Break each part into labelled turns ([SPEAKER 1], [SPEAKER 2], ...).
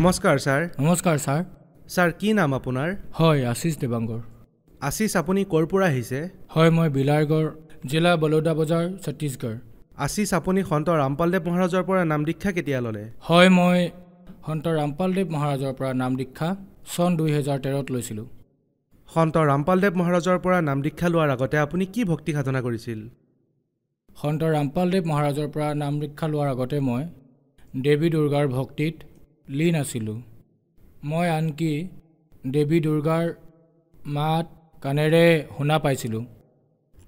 [SPEAKER 1] নমস্কাৰ ছাৰ।
[SPEAKER 2] নমস্কাৰ sir.
[SPEAKER 1] Sir কি নাম আপোনাৰ?
[SPEAKER 2] হয়, আশিষ দেৱাংগৰ।
[SPEAKER 1] আশিষ, আপুনি ক'ৰ পৰা আহিছে?
[SPEAKER 2] হয়, মই বিলাৰগড় জিলা বলৌদা বজাৰ ছত্তীশগড়।
[SPEAKER 1] আশিষ, আপুনি সন্ত ৰামপালদেৱ মহাৰাজৰ পৰা নাম দীক্ষা কেতিয়া ল'লে?
[SPEAKER 2] হয়, মই সন্ত ৰামপালদেৱ মহাৰাজৰ পৰা নাম দীক্ষা চন 2013ত লৈছিলোঁ।
[SPEAKER 1] সন্ত ৰামপালদেৱ মহাৰাজৰ পৰা নাম দীক্ষা লোৱাৰ আগতে আপুনি কি ভক্তি সাধনা কৰিছিল?
[SPEAKER 2] সন্ত ৰামপালদেৱ মহাৰাজৰ পৰা নাম দীক্ষা লোৱাৰ আগতে মই দেৱী দুৰ্গাৰ ভক্তিত লীন আছিলোঁ। মই আনকি দেৱী দুৰ্গাৰ মাত কাণেৰে শুনা পাইছিলোঁ।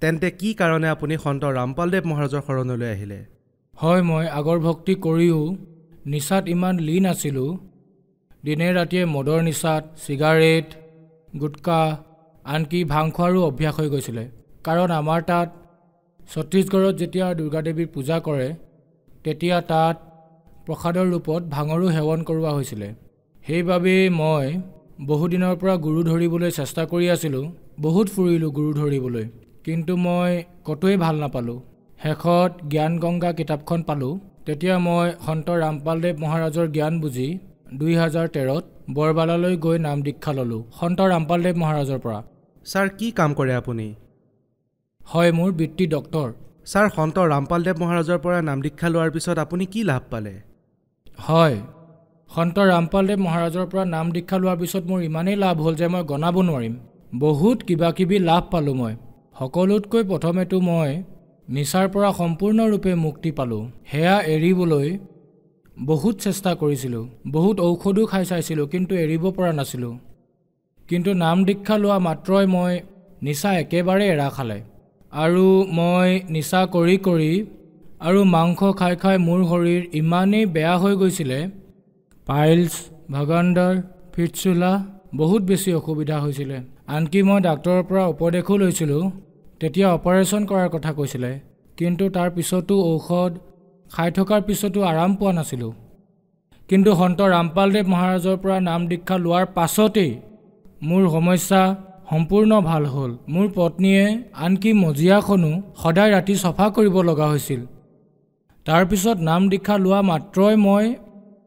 [SPEAKER 1] তেন্তে কি কাৰণে আপুনি সন্ত ৰামপালদেৱ মহাৰাজৰ শৰণলৈ আহিলে?
[SPEAKER 2] হয়, মই আগৰ ভক্তি কৰিও নিচাত ইমান লীন আছিলোঁ। দিনে ৰাতিয়ে মদৰ নিচাত, চিগাৰেট, গুটকা, আনকি ভাং খোৱাৰো অভ্যাস হৈ গৈছিলে। কাৰণ আমাৰ তাত ছত্তীশগড়ত যেতিয়া দুৰ্গা দেৱীৰ পূজা কৰে তেতিয়া তাত প্ৰসাদৰ ৰূপত ভাঙৰো সেৱন কৰোৱা হৈছিলে। সেইবাবেই মই বহুদিনৰ পৰা গুৰু ধৰিবলৈ চেষ্টা কৰি আছিলোঁ। বহুত ফুৰিলোঁ গুৰু ধৰিবলৈ, কিন্তু মই কতোৱেই ভাল নাপালোঁ। শেষত জ্ঞান গংগা কিতাপখন পালোঁ। তেতিয়া মই সন্ত ৰামপালদেৱ মহাৰাজৰ জ্ঞান বুজি 2013ত বৰবালালৈ গৈ নাম দীক্ষা ল'লোঁ সন্ত ৰামপালদেৱ মহাৰাজৰ পৰা।
[SPEAKER 1] ছাৰ, কি কাম কৰে আপুনি?
[SPEAKER 2] হয়, মোৰ বৃত্তি ডক্তৰ।
[SPEAKER 1] ছাৰ, সন্ত ৰামপালদেৱ মহাৰাজৰ পৰা নাম দীক্ষা লোৱাৰ পিছত আপুনি কি লাভ পালে?
[SPEAKER 2] হয়, সন্ত ৰামপালদেৱ মহাৰাজৰ পৰা নাম দীক্ষা লোৱাৰ পিছত মোৰ ইমানেই লাভ হ'ল যে মই গণাব নোৱাৰিম। বহুত কিবা কিবি লাভ পালোঁ মই। সকলোতকৈ প্ৰথমেতো মই নিচাৰ পৰা সম্পূৰ্ণৰূপে মুক্তি পালোঁ। সেয়া এৰিবলৈ বহুত চেষ্টা কৰিছিলোঁ, বহুত ঔষধো খাই চাইছিলোঁ, কিন্তু এৰিব পৰা নাছিলোঁ। কিন্তু নাম দীক্ষা লোৱা মাত্ৰই মই নিচা একেবাৰে এৰা খালে। আৰু মই নিচা কৰি কৰি আৰু মাংস খাই খাই মোৰ শৰীৰ ইমানেই বেয়া হৈ গৈছিলে, পাইলছ, ভাগাণ্ডাৰ, ফিটচুলা, বহুত বেছি অসুবিধা হৈছিলে। আনকি মই ডাক্তৰৰ পৰা উপদেশো লৈছিলোঁ। তেতিয়া অপাৰেশ্যন কৰাৰ কথা কৈছিলে, কিন্তু তাৰ পিছতো ঔষধ খাই থকাৰ পিছতো আৰাম পোৱা নাছিলোঁ। কিন্তু সন্ত ৰামপালদেৱ মহাৰাজৰ পৰা নাম দীক্ষা লোৱাৰ পাছতেই মোৰ সমস্যা সম্পূৰ্ণ ভাল হ'ল। মোৰ পত্নীয়ে আনকি মজিয়াখনো সদায় ৰাতি চফা কৰিব লগা হৈছিল। তাৰপিছত নাম দীক্ষা লোৱা মাত্ৰই মই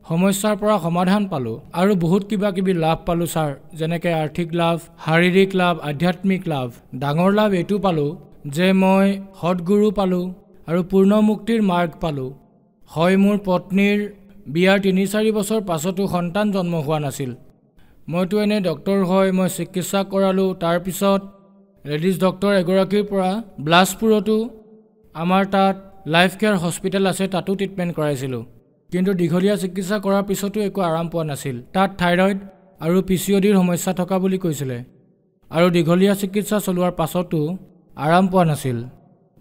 [SPEAKER 2] সমস্যাৰ পৰা সমাধান পালোঁ আৰু বহুত কিবা কিবি লাভ পালোঁ ছাৰ, যেনেকৈ আৰ্থিক লাভ, শাৰীৰিক লাভ, আধ্যাত্মিক লাভ। ডাঙৰ লাভ এইটো পালোঁ যে মই সৎগুৰু পালোঁ আৰু পূৰ্ণ মুক্তিৰ মাৰ্গ পালোঁ। হয়, মোৰ পত্নীৰ বিয়াৰ 3-4 বছৰ পাছতো সন্তান জন্ম হোৱা নাছিল। মইতো এনে ডক্তৰ হয় মই চিকিৎসা কৰালোঁ। তাৰপিছত লেডিজ ডক্তৰ এগৰাকীৰ পৰা বিলাসপুৰতো আমাৰ তাত লাইফ কেয়াৰ হস্পিটেল আছে, তাতো ট্ৰিটমেণ্ট কৰাইছিলোঁ। কিন্তু দীঘলীয়া চিকিৎসা কৰাৰ পিছতো একো আৰাম পোৱা নাছিল। তাত থাইৰইড আৰু PCODৰ সমস্যা থকা বুলি কৈছিলে আৰু দীঘলীয়া চিকিৎসা চলোৱাৰ পাছতো আৰাম পোৱা নাছিল।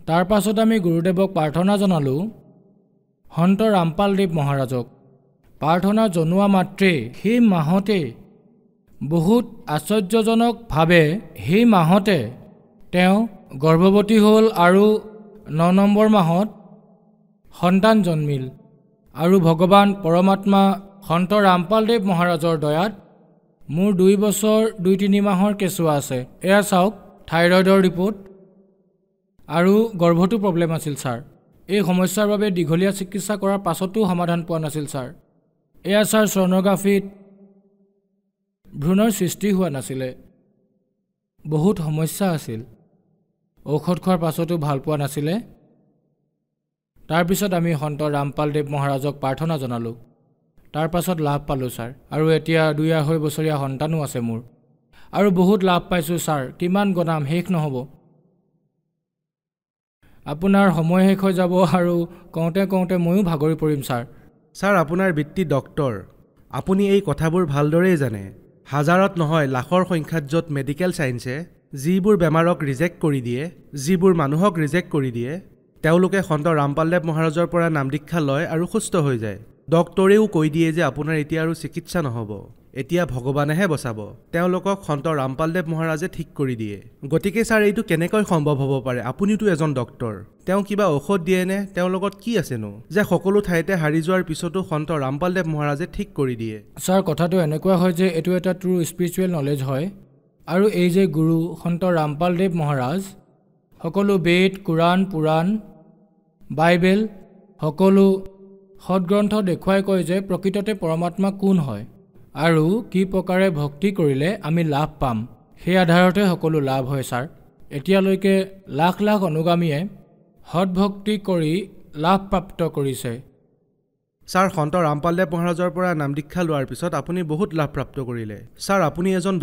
[SPEAKER 2] তাৰ পাছত আমি গুৰুদেৱক প্ৰাৰ্থনা জনালোঁ, সন্ত ৰামপালদেৱ মহাৰাজক। প্ৰাৰ্থনা জনোৱা মাত্ৰেই সেই মাহতে বহুত আশ্চৰ্যজনকভাৱে সেই মাহতে তেওঁ গৰ্ভৱতী হ'ল আৰু 9 নম্বৰ মাহত সন্তান জন্মিল। আৰু ভগৱান পৰমাত্মা সন্ত ৰামপালদেৱ মহাৰাজৰ দয়াত মোৰ 2 বছৰ 2-3 মাহৰ কেঁচুৱা আছে। এয়া চাওক, থাইৰইডৰ ৰিপৰ্ট আৰু গৰ্ভতো প্ৰব্লেম আছিল ছাৰ। এই সমস্যাৰ বাবে দীঘলীয়া চিকিৎসা কৰাৰ পাছতো সমাধান পোৱা নাছিল ছাৰ। এয়া ছাৰ, ছ'ন'গ্ৰাফিত ভ্ৰূণৰ সৃষ্টি হোৱা নাছিলে। বহুত সমস্যা আছিল। ঔষধ খোৱাৰ পাছতো ভাল পোৱা নাছিলে। তাৰপিছত আমি সন্ত ৰামপালদেৱ মহাৰাজক প্ৰাৰ্থনা জনালোঁ। তাৰ পাছত লাভ পালোঁ ছাৰ, আৰু এতিয়া 2-2.5 বছৰীয়া সন্তানো আছে মোৰ। আৰু বহুত লাভ পাইছোঁ ছাৰ, কিমান গণাম, শেষ নহ'ব। আপোনাৰ সময় শেষ হৈ যাব আৰু কওঁতে কওঁতে ময়ো ভাগৰি পৰিম ছাৰ।
[SPEAKER 1] ছাৰ, আপোনাৰ বৃত্তি ডক্তৰ। আপুনি এই কথাবোৰ ভালদৰেই জানে। হাজাৰত নহয় লাখৰ সংখ্যাত য'ত মেডিকেল ছায়েন্সে যিবোৰ বেমাৰক ৰিজেক্ট কৰি দিয়ে, যিবোৰ মানুহক ৰিজেক্ট কৰি দিয়ে, তেওঁলোকে সন্ত ৰামপালদেৱ মহাৰাজৰ পৰা নাম দীক্ষা লয় আৰু সুস্থ হৈ যায়। ডক্তৰেও কৈ দিয়ে যে আপোনাৰ এতিয়া আৰু চিকিৎসা নহ'ব, এতিয়া ভগৱানেহে বচাব। তেওঁলোকক সন্ত ৰামপালদেৱ মহাৰাজে ঠিক কৰি দিয়ে। গতিকে ছাৰ, এইটো কেনেকৈ সম্ভৱ হ'ব পাৰে? আপুনিতো এজন ডক্তৰ। তেওঁ কিবা ঔষধ দিয়েনে? তেওঁৰ লগত কি আছেনো যে সকলো ঠাইতে হাৰি যোৱাৰ পিছতো সন্ত ৰামপালদেৱ মহাৰাজে ঠিক কৰি দিয়ে?
[SPEAKER 2] ছাৰ, কথাটো এনেকুৱা হয় যে এইটো এটা ট্ৰু স্পিৰিচুৱেল নলেজ হয়। আৰু এই যে গুৰু সন্ত ৰামপালদেৱ মহাৰাজ সকলো বেদ, কোৰাণ, পুৰাণ, বাইবেল সকলো সৎগ্ৰন্থ দেখুৱাই কয় যে প্ৰকৃততে পৰমাত্মা কোন হয়। আৰু কি প্ৰকাৰে ভক্তি কৰিলে আমি লাভ পাম সেই আধাৰতে সকলো লাভ হয় ছাৰ। এতিয়ালৈকে লাখ লাখ অনুগামীয়ে সৎভক্তি কৰি লাভ প্ৰাপ্ত কৰিছে।
[SPEAKER 1] ছাৰ, সন্ত ৰামপালদেৱ মহাৰাজৰ পৰা নাম দীক্ষা লোৱাৰ পিছত আপুনি বহুত লাভ প্ৰাপ্ত কৰিলে। ছাৰ, আপুনি এজন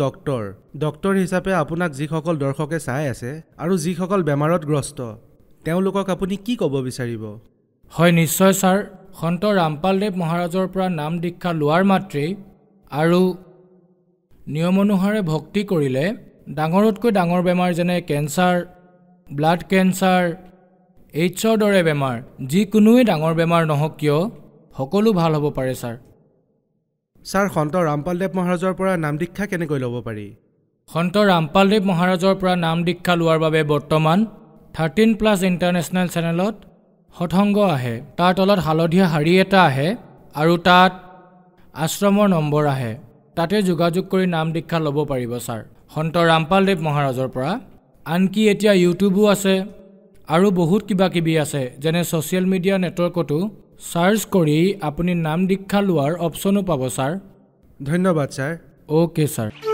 [SPEAKER 1] ডক্তৰ হিচাপে আপোনাক যিসকল দৰ্শকে চাই আছে আৰু যিসকল বেমাৰত গ্ৰস্ত তেওঁলোকক আপুনি কি ক'ব বিচাৰিব?
[SPEAKER 2] হয়, নিশ্চয় ছাৰ। সন্ত ৰামপালদেৱ মহাৰাজৰ পৰা নাম দীক্ষা লোৱাৰ মাত্ৰেই আৰু নিয়ম অনুসাৰে ভক্তি কৰিলে ডাঙৰতকৈ ডাঙৰ বেমাৰ যেনে কেঞ্চাৰ, ব্লাড কেঞ্চাৰ, এইডছৰ দৰে বেমাৰ, যিকোনোৱেই ডাঙৰ বেমাৰ নহওক কিয় সকলো ভাল হ'ব পাৰে ছাৰ।
[SPEAKER 1] ছাৰ, সন্ত ৰামপালদেৱ মহাৰাজৰ পৰা নাম দীক্ষা কেনেকৈ ল'ব পাৰি?
[SPEAKER 2] সন্ত ৰামপালদেৱ মহাৰাজৰ পৰা নাম দীক্ষা লোৱাৰ বাবে বৰ্তমান 13+ ইণ্টাৰনেশ্যনেল চেনেলত সৎসংগ আহে। তাৰ তলত হালধীয়া শাৰী এটা আহে আৰু তাত আশ্ৰমৰ নম্বৰ আহে। তাতে যোগাযোগ কৰি নাম দীক্ষা ল'ব পাৰিব ছাৰ সন্ত ৰামপালদেৱ মহাৰাজৰ পৰা। আনকি এতিয়া ইউটিউবো আছে আৰু বহুত কিবা কিবি আছে, যেনে ছ'চিয়েল মিডিয়া নেটৱৰ্কতো চাৰ্চ কৰি আপুনি নাম দীক্ষা লোৱাৰ অপশ্যনো পাব ছাৰ।
[SPEAKER 1] ধন্যবাদ ছাৰ।
[SPEAKER 2] Okay sir.